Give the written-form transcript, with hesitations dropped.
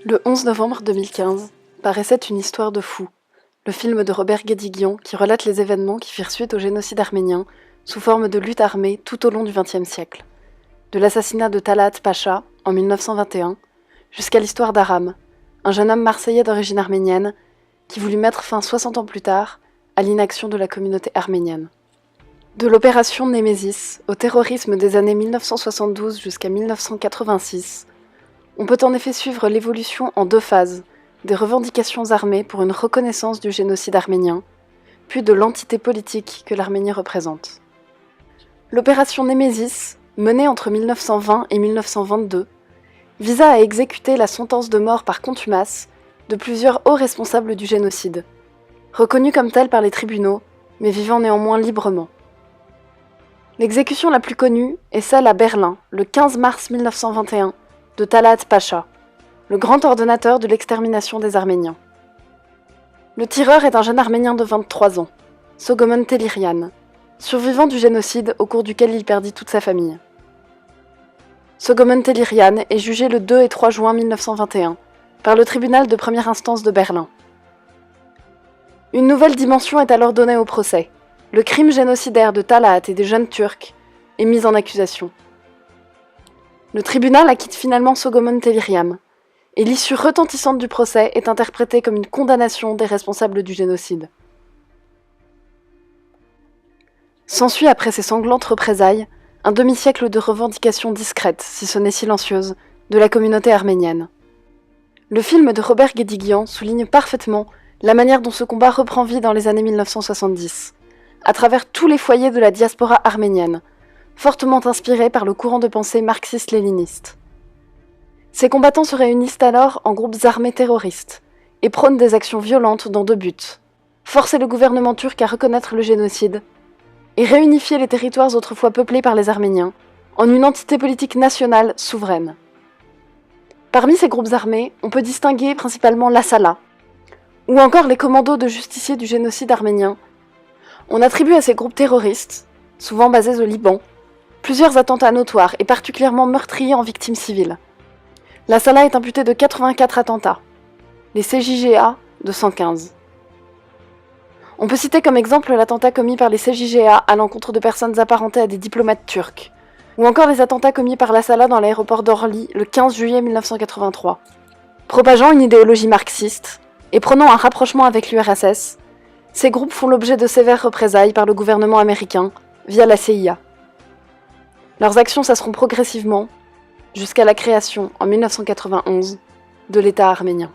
Le 11 novembre 2015 paraissait Une histoire de fou, le film de Robert Guédiguian qui relate les événements qui firent suite au génocide arménien sous forme de lutte armée tout au long du XXe siècle. De l'assassinat de Talat Pacha en 1921 jusqu'à l'histoire d'Aram, un jeune homme marseillais d'origine arménienne qui voulut mettre fin 60 ans plus tard à l'inaction de la communauté arménienne. De l'opération Némésis au terrorisme des années 1972 jusqu'à 1986, on peut en effet suivre l'évolution en deux phases, des revendications armées pour une reconnaissance du génocide arménien, puis de l'entité politique que l'Arménie représente. L'opération Némésis, menée entre 1920 et 1922, visa à exécuter la sentence de mort par contumace de plusieurs hauts responsables du génocide, reconnus comme tels par les tribunaux, mais vivant néanmoins librement. L'exécution la plus connue est celle à Berlin, le 15 mars 1921, de Talat Pacha, le grand ordonnateur de l'extermination des Arméniens. Le tireur est un jeune Arménien de 23 ans, Sogomon Tehlirian, survivant du génocide au cours duquel il perdit toute sa famille. Sogomon Tehlirian est jugé le 2 et 3 juin 1921 par le tribunal de première instance de Berlin. Une nouvelle dimension est alors donnée au procès. Le crime génocidaire de Talat et des jeunes Turcs est mis en accusation. Le tribunal acquitte finalement Sogomon Tehlirian, et l'issue retentissante du procès est interprétée comme une condamnation des responsables du génocide. S'ensuit après ces sanglantes représailles, un demi-siècle de revendications discrètes, si ce n'est silencieuses, de la communauté arménienne. Le film de Robert Guédiguian souligne parfaitement la manière dont ce combat reprend vie dans les années 1970, à travers tous les foyers de la diaspora arménienne, fortement inspirés par le courant de pensée marxiste-léniniste. Ces combattants se réunissent alors en groupes armés terroristes et prônent des actions violentes dans deux buts: forcer le gouvernement turc à reconnaître le génocide et réunifier les territoires autrefois peuplés par les Arméniens en une entité politique nationale souveraine. Parmi ces groupes armés, on peut distinguer principalement l'Asala, ou encore les commandos de justiciers du génocide arménien. On attribue à ces groupes terroristes, souvent basés au Liban, plusieurs attentats notoires et particulièrement meurtriers en victimes civiles. L'Asala est imputé de 84 attentats, les CJGA de 115. On peut citer comme exemple l'attentat commis par les CJGA à l'encontre de personnes apparentées à des diplomates turcs, ou encore les attentats commis par l'Asala dans l'aéroport d'Orly le 15 juillet 1983. Propageant une idéologie marxiste et prenant un rapprochement avec l'URSS, ces groupes font l'objet de sévères représailles par le gouvernement américain via la CIA. Leurs actions cesseront progressivement jusqu'à la création, en 1991, de l'État arménien.